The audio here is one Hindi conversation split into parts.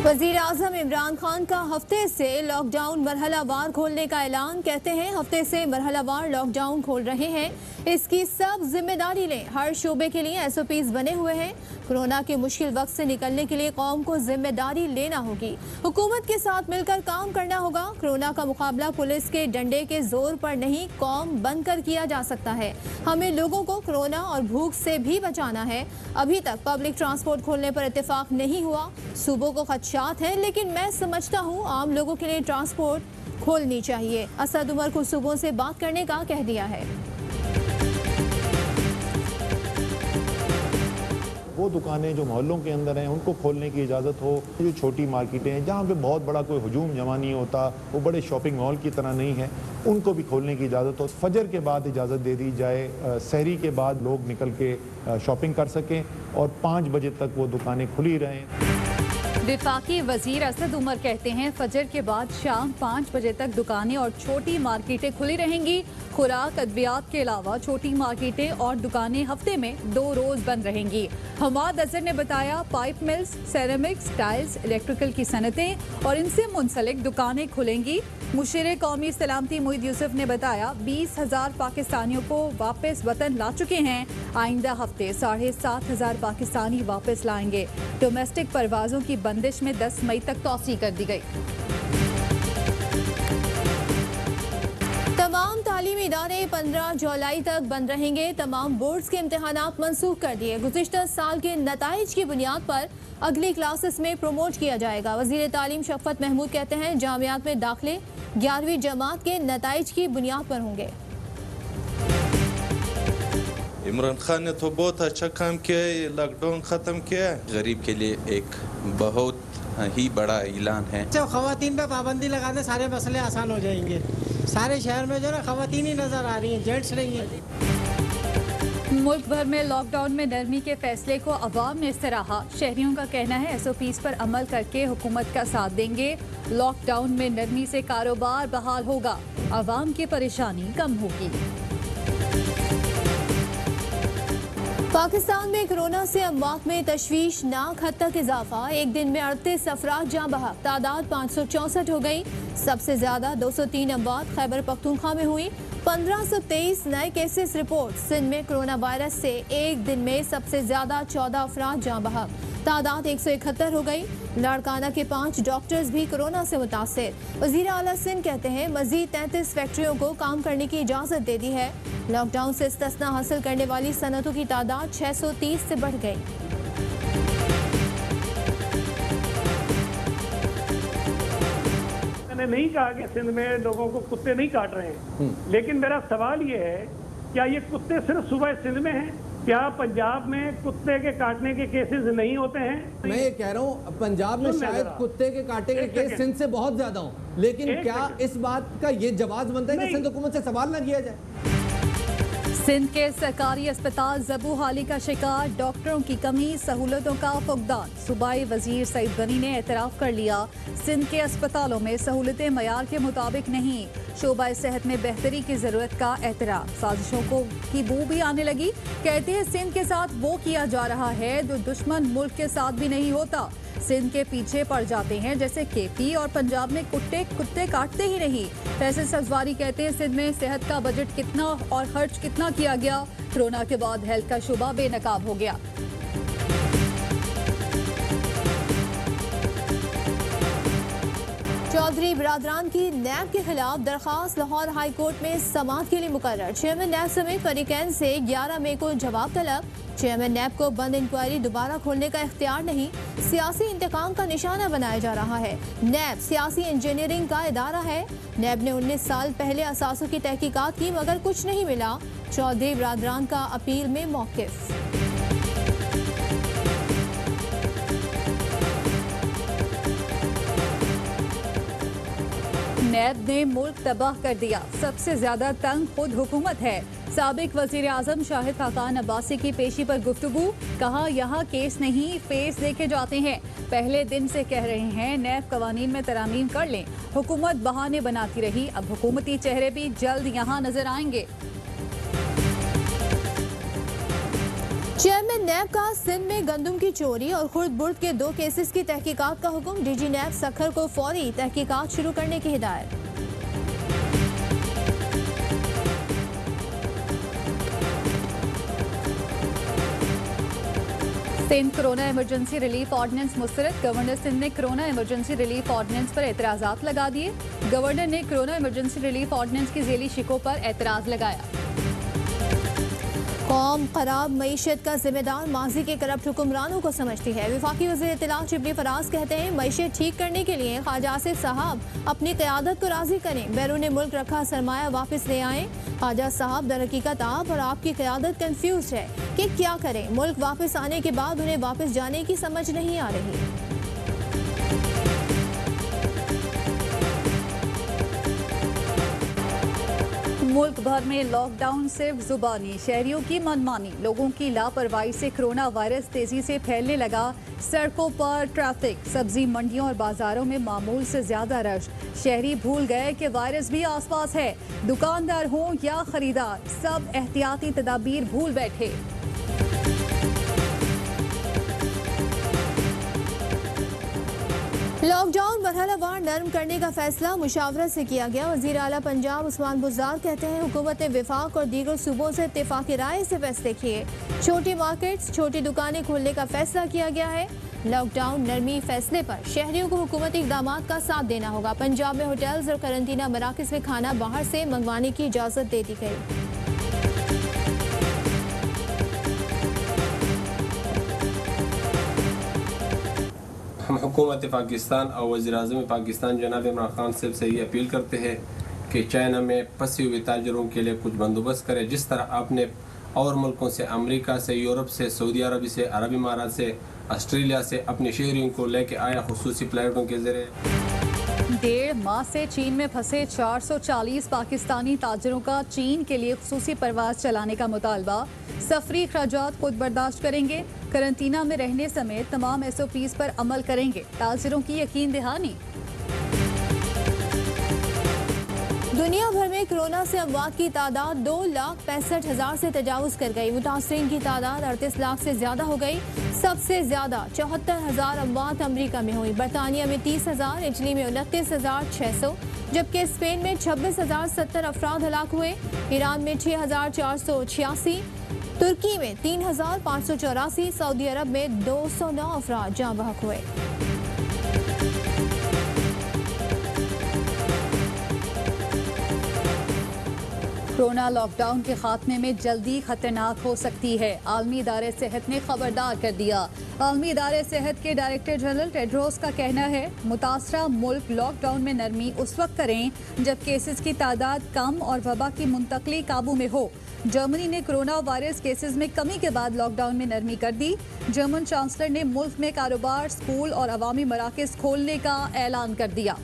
वजीर आजम इमरान खान का हफ्ते से लॉकडाउन मरहलावार खोलने का ऐलान। कहते हैं हफ्ते से मरहलावार लॉकडाउन खोल रहे हैं, इसकी सब जिम्मेदारी लें। हर शोबे के लिए SOPs बने हुए हैं। कोरोना के मुश्किल वक्त से निकलने के लिए कौम को जिम्मेदारी लेना होगी, हुकूमत के साथ मिलकर काम करना होगा। कोरोना का मुकाबला पुलिस के डंडे के जोर पर नहीं, कौम बनकर किया जा सकता है। हमें लोगों को कोरोना और भूख से भी बचाना है। अभी तक पब्लिक ट्रांसपोर्ट खोलने पर इत्तेफाक नहीं हुआ। सूबों को खदशात हैं, लेकिन मैं समझता हूँ आम लोगों के लिए ट्रांसपोर्ट खोलनी चाहिए। असद उमर को सूबों से बात करने का कह दिया है। वो दुकानें जो मोहल्लों के अंदर हैं उनको खोलने की इजाज़त हो। जो छोटी मार्केटें हैं जहाँ पे बहुत बड़ा कोई हुजूम जमा नहीं होता, वो बड़े शॉपिंग मॉल की तरह नहीं है, उनको भी खोलने की इजाज़त हो। फजर के बाद इजाज़त दे दी जाए, सहरी के बाद लोग निकल के शॉपिंग कर सकें और 5 बजे तक वो दुकानें खुली रहें। विफाकी वजीर असद उमर कहते हैं फजर के बाद शाम 5 बजे तक दुकानें और छोटी मार्केटें खुली रहेंगी। खुराक अद्वियात के अलावा छोटी मार्केटें और दुकानें हफ्ते में 2 रोज बंद रहेंगी। हमाद अजहर ने बताया pipe mills, ceramics, tiles, electrical की सनतें और इनसे मुंसलिक दुकानें खुलेंगी। मुशीर कौमी सलामती मोहिद यूसुफ ने बताया 20,000 पाकिस्तानियों को वापस वतन ला चुके हैं। आइंदा हफ्ते 7,500 पाकिस्तानी वापस लाएंगे। डोमेस्टिक परवाजों की बंदिश में 10 मई तक तौसी कर दी गई। तमाम तालीमी इदारे 15 जुलाई तक बंद रहेंगे। तमाम बोर्ड्स के इम्तिहानात मंसूख कर दिए। गुज़िश्ता साल के नताइज की बुनियाद पर अगली क्लासेस में प्रमोट किया जाएगा। वज़ीर तालीम शफ़क़त महमूद कहते हैं जामियात में दाखिले 11वीं जमात के नताइज की बुनियाद पर होंगे। इमरान खान ने तो बहुत अच्छा काम किया है, लॉकडाउन ख़त्म किया है। गरीब के लिए एक बहुत ही बड़ा ऐलान है। जब ख़वातीन पे पाबंदी लगा दे सारे मसले आसान हो जाएंगे। सारे शहर में जो ना ख़वातीन ही नज़र आ रही हैं, जेंट्स नहीं है। मुल्क भर में लॉकडाउन में नरमी के फैसले को अवाम ने सराहा। शहरियों का कहना है SOPs पर अमल करके हुकूमत का साथ देंगे। लॉकडाउन में नरमी से कारोबार बहाल होगा, अवाम की परेशानी कम होगी। पाकिस्तान में कोरोना से अमवात में तशवीशनाक हद तक इजाफा। एक दिन में 38 अफराद जाँ बहक, तादाद 564 हो गई। सबसे ज्यादा 203 अमवात खैबर पख्तूनख्वा में हुई। 1523 नए केसेस रिपोर्ट। सिंध में कोरोना वायरस से एक दिन में सबसे ज्यादा 14 अफराद जाँ बहक, तादाद 171 हो गई। लाड़काना के 5 डॉक्टर्स भी कोरोना से मुतासिर। वज़ीर आला सिंध कहते हैं मजीद 33 फैक्ट्रियों को काम करने की इजाज़त दे दी है। लॉकडाउन से इस्तिस्ना हासिल करने वाली सनतों की तादाद 630 से बढ़ गई। मैंने नहीं कहा कि सिंध में लोगों को कुत्ते नहीं काट रहे हैं, लेकिन मेरा सवाल ये है क्या ये कुत्ते सिर्फ सुबह सिंध में हैं? क्या पंजाब में कुत्ते के काटने के केसेस नहीं होते हैं? मैं ये कह रहा हूँ पंजाब में शायद कुत्ते के काटे के केस सिंध से बहुत ज्यादा हों, लेकिन क्या इस बात का ये जवाब बनता है कि सिंध हुकूमत से सवाल ना किया जाए? सिंध के सरकारी अस्पताल ज़बूहाली का शिकार, डॉक्टरों की कमी, सहूलतों का फुकदान। सूबाई वजीर सईद गनी ने एतराफ़ कर लिया सिंध के अस्पतालों में सहूलतें मयार के मुताबिक नहीं। शोबा सेहत में बेहतरी की ज़रूरत का एतराफ़। साजिशों को की बू भी आने लगी। कहते हैं सिंध के साथ वो किया जा रहा है जो दुश्मन मुल्क के साथ भी नहीं होता। सिंध के पीछे पड़ जाते हैं जैसे KP और पंजाब में कुत्ते काटते ही नहीं। फैसल सब्जवारी कहते हैं सिंध में सेहत का बजट कितना और खर्च कितना किया गया। कोरोना के बाद हेल्थ का शुबा बेनकाब हो गया। चौधरी बिरादरान की नैब के खिलाफ दरखास्त लाहौर हाई कोर्ट में समाअत के लिए मुकर्रर। चेयरमैन नैब समेत फरीकैन से 11 मई को जवाब तलब। चेयरमैन नैब को बंद इंक्वायरी दोबारा खोलने का इख्तियार नहीं, सियासी इंतकाम का निशाना बनाया जा रहा है। नैब सियासी इंजीनियरिंग का इदारा है। नैब ने 19 साल पहले असासों की तहकीकात की मगर कुछ नहीं मिला। चौधरी बिरादरान का अपील में मौक़िफ़। नैब ने मुल्क तबाह कर दिया, सबसे ज्यादा तंग खुद हुकूमत है। साबिक वजीर आजम शाहिद खाकान अब्बासी की पेशी पर गुफ्तगू। कहा यहाँ केस नहीं फेस देखे जाते हैं। पहले दिन से कह रहे हैं नैब कवानीन में तरामीम कर लें। हुकूमत बहाने बनाती रही, अब हुकूमती चेहरे भी जल्द यहाँ नजर आएंगे। चेयरमैन नैब का सिंध में गंदम की चोरी और खुर्द बुर्द के 2 केसेस की तहकीकात का हुक्म। डीजी नैब सखर को फौरी तहकीकात शुरू करने की हिदायत। Sindh corona emergency relief ordinance मुस्तरद। गवर्नर सिंध ने कोरोना इमरजेंसी रिलीफ ऑर्डिनेंस पर एतराजात लगा दिए। गवर्नर ने कोरोना इमरजेंसी रिलीफ ऑर्डिनेंस की झेली शिकों पर एतराज लगाया। कौम खराब मईशत का जिम्मेदार माजी के करप्ट हुक्मरानों को समझती है। वफाकी वज़ीर इत्तलाअ शिबली फराज कहते हैं मईशत ठीक करने के लिए ख्वाजा आसिफ साहब अपनी क़यादत को राजी करें, बैरून मुल्क रखा सरमाया वापस ले आएं। ख्वाजा साहब दरहकीकत आप और आपकी क़यादत कंफ्यूज है कि क्या करें। मुल्क वापस आने के बाद उन्हें वापस जाने की समझ नहीं आ रही। मुल्क भर में लॉकडाउन सिर्फ जुबानी, शहरियों की मनमानी, लोगों की लापरवाही से कोरोना वायरस तेजी से फैलने लगा। सड़कों पर ट्रैफिक, सब्जी मंडियों और बाजारों में मामूल से ज्यादा रश। शहरी भूल गए कि वायरस भी आसपास है। दुकानदार हों या खरीदार, सब एहतियाती तदाबीर भूल बैठे। लॉकडाउन मरहलावार नरम करने का फैसला मुशावरत से किया गया। वज़ीर आला पंजाब उस्मान बुज़दार कहते हैं हुकूमत ने विफाक और दीगर सूबों से इत्तेफाकी राय से फैसले किए। छोटी मार्केट्स, छोटी दुकानें खोलने का फैसला किया गया है। लॉकडाउन नरमी फैसले पर शहरियों को हुकूमती इक़दामात का साथ देना होगा। पंजाब में होटल्स और करंतना मराकज़ में खाना बाहर से मंगवाने की इजाज़त दे दी गई। हम हुकूमत पाकिस्तान और वज़ीर-ए-आज़म पाकिस्तान जनाब इमरान खान साहब से ये अपील करते हैं कि चाइना में फंसे हुए ताजरों के लिए कुछ बंदोबस्त करें। जिस तरह आपने और मुल्कों से, अमेरिका से, यूरोप से, सऊदी अरब से, अरब इमारात से, ऑस्ट्रेलिया से अपने शहरियों को लेके आया खुसूसी फ्लाइटों के ज़रिए। 1.5 माह से चीन में फंसे 440 पाकिस्तानी ताजरों का चीन के लिए खुसूसी परवाज चलाने का मुतालबा। सफरी खर्चात खुद बर्दाश्त करेंगे। करंतना में रहने समेत तमाम SOPs पर अमल करेंगे। ताजरों की यकीन दहानी। दुनिया भर में कोरोना से अमवात की तादाद 2,65,000 से तजावुज कर गई। मुतासरीन की तादाद 38 लाख से ज्यादा हो गई। सबसे ज्यादा 74,000 अमवात अमरीका में हुई। बरतानिया में 30,000, इटली में 29,600, जबकि स्पेन में 26,070 अफराद हलाक हुए। ईरान में 6,486, तुर्की में 3,584, सऊदी अरब में 209 अफराद जाँ बहक हुए। कोरोना लॉकडाउन के खात्मे में जल्दी खतरनाक हो सकती है। आलमी इदारे सेहत ने खबरदार कर दिया। आलमी इदारे सेहत के डायरेक्टर जनरल टेड्रोस का कहना है मुतासरा मुल्क लॉकडाउन में नरमी उस वक्त करें जब केसेस की तादाद कम और वबा की मुंतकली काबू में हो। जर्मनी ने कोरोना वायरस केसेस में कमी के बाद लॉकडाउन में नरमी कर दी। जर्मन चांसलर ने मुल्क में कारोबार, स्कूल और अवामी मराकज़ खोलने का ऐलान कर दिया।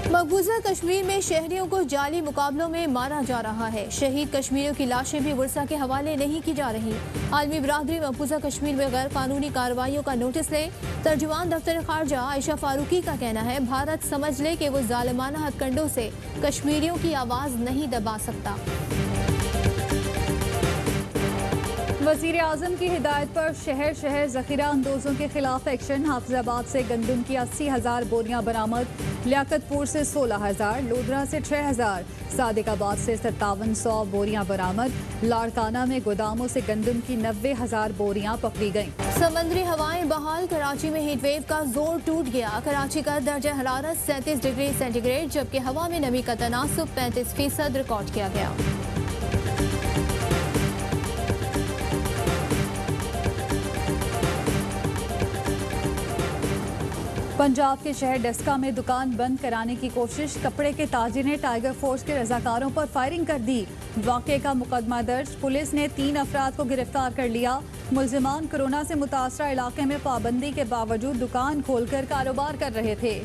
मकबूजा कश्मीर में शहरियों को जाली मुकाबलों में मारा जा रहा है। शहीद कश्मीरियों की लाशें भी वर्षा के हवाले नहीं की जा रही। आलमी बरादरी मकबूजा कश्मीर में गैर कानूनी कार्रवाइयों का नोटिस ले। तर्जुमान दफ्तर खारजा आयशा फारूकी का कहना है भारत समझ ले कि वो जालिमाना हथकंडों से कश्मीरियों की आवाज़ नहीं दबा सकता। वज़ीर आज़म की हिदायत पर शहर शहर ज़ख़ीरा अंदोज़ों के खिलाफ एक्शन। हाफिज़ाबाद से गंदम की 80,000 बोरियां बरामद। लियाकतपुर से 16,000, लोधरा से 6,000, सादिकाबाद से 5700 बोरियां बरामद। लाड़काना में गोदामों से गंदम की 90,000 बोरियां पकड़ी गईं। समंदरी हवाएं बहाल। कराची में हीट वेव का जोर टूट गया। कराची का दर्जा हरारत 37 डिग्री सेंटीग्रेड, जबकि हवा में नमी का तनासुब 35% रिकॉर्ड किया गया। पंजाब के शहर डस्का में दुकान बंद कराने की कोशिश। कपड़े के ताजिर ने टाइगर फोर्स के रजाकारों पर फायरिंग कर दी। वाक़े का मुकदमा दर्ज। पुलिस ने 3 अफराद को गिरफ्तार कर लिया। मुल्जिमान कोरोना से मुतासरा इलाके में पाबंदी के बावजूद दुकान खोलकर कारोबार कर रहे थे।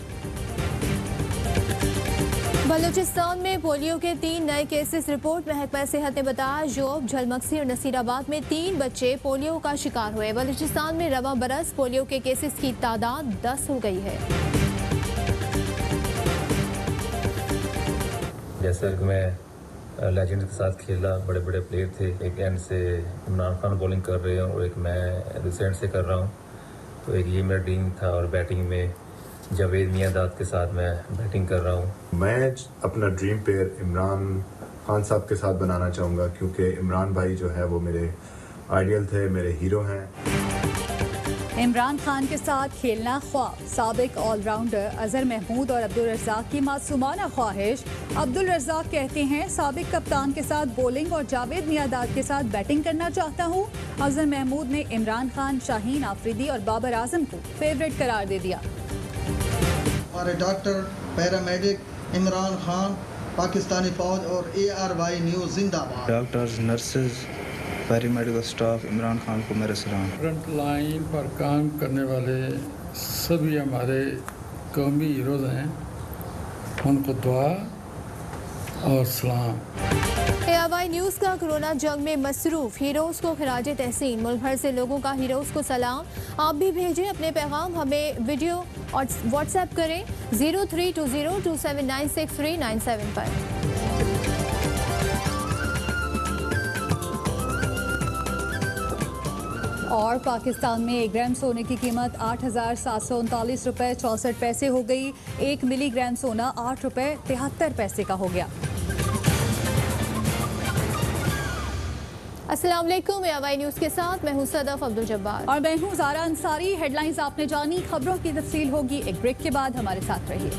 बलूचिस्तान में पोलियो के 3 नए केसेस रिपोर्ट। महकमा सेहत ने बताया जोब, झलमक्सी और नसीराबाद में 3 बच्चे पोलियो का शिकार हुए। बलूचिस्तान में रवा बरस पोलियो के केसेस की तादाद 10 हो गई है। जैसा कि मैं लेजेंड के साथ खेला, बड़े बड़े प्लेयर थे। एक एंड से इमरान खान बॉलिंग कर रहे हैं और एक मैं दूसरे एंड से कर रहा हूँ, तो एक ये मेरा ड्रीम था। और बैटिंग में जावेद मियांदाद के साथ मैं बैटिंग कर रहा हूँ। मैं अपना ड्रीम पेयर इमरान खान साहब के साथ बनाना चाहूँगा, क्योंकि इमरान भाई जो है वो मेरे आइडियल थे, मेरे हीरो हैं। इमरान खान के साथ खेलना ख्वाब, साबिक ऑलराउंडर अजहर महमूद और अब्दुल रज़ाक की मासूमाना ख्वाहिश। अब्दुल रज़ाक कहते हैं साबिक कप्तान के साथ बॉलिंग और जावेद मियांदाद के साथ बैटिंग करना चाहता हूँ। अजहर महमूद ने इमरान खान, शाहीन आफरीदी और बाबर आजम को फेवरेट करार दे दिया। हमारे डॉक्टर, पैरामेडिक इमरान खान, पाकिस्तानी फौज और ARY न्यूज़ जिंदाबाद। Doctors, nurses, paramedical staff Imran Khan को मेरा सलाम। फ्रंट लाइन पर काम करने वाले सभी हमारे कौमी हीरोज़ हैं, उनको दुआ और सलाम। ARY न्यूज़ का कोरोना जंग में मसरूफ हीरोज़ को खिराज तहसीन। मुल्क भर से लोगों का हीरोज़ को सलाम। आप भी भेजें अपने पैगाम, हमें वीडियो और व्हाट्सएप करें 032027963997 पर। और पाकिस्तान में 1 ग्राम सोने की कीमत 8,739 रुपये 64 पैसे हो गई। 1 मिलीग्राम सोना 8 रुपये 73 पैसे का हो गया। अस्सलाम वालेकुम, ARY न्यूज़ के साथ मैं हूं सदफ अब्दुल जब्बार और मैं हूं ज़ारा अंसारी। हेडलाइंस आपने जानी, खबरों की तफसील होगी एक ब्रेक के बाद। हमारे साथ रहिए।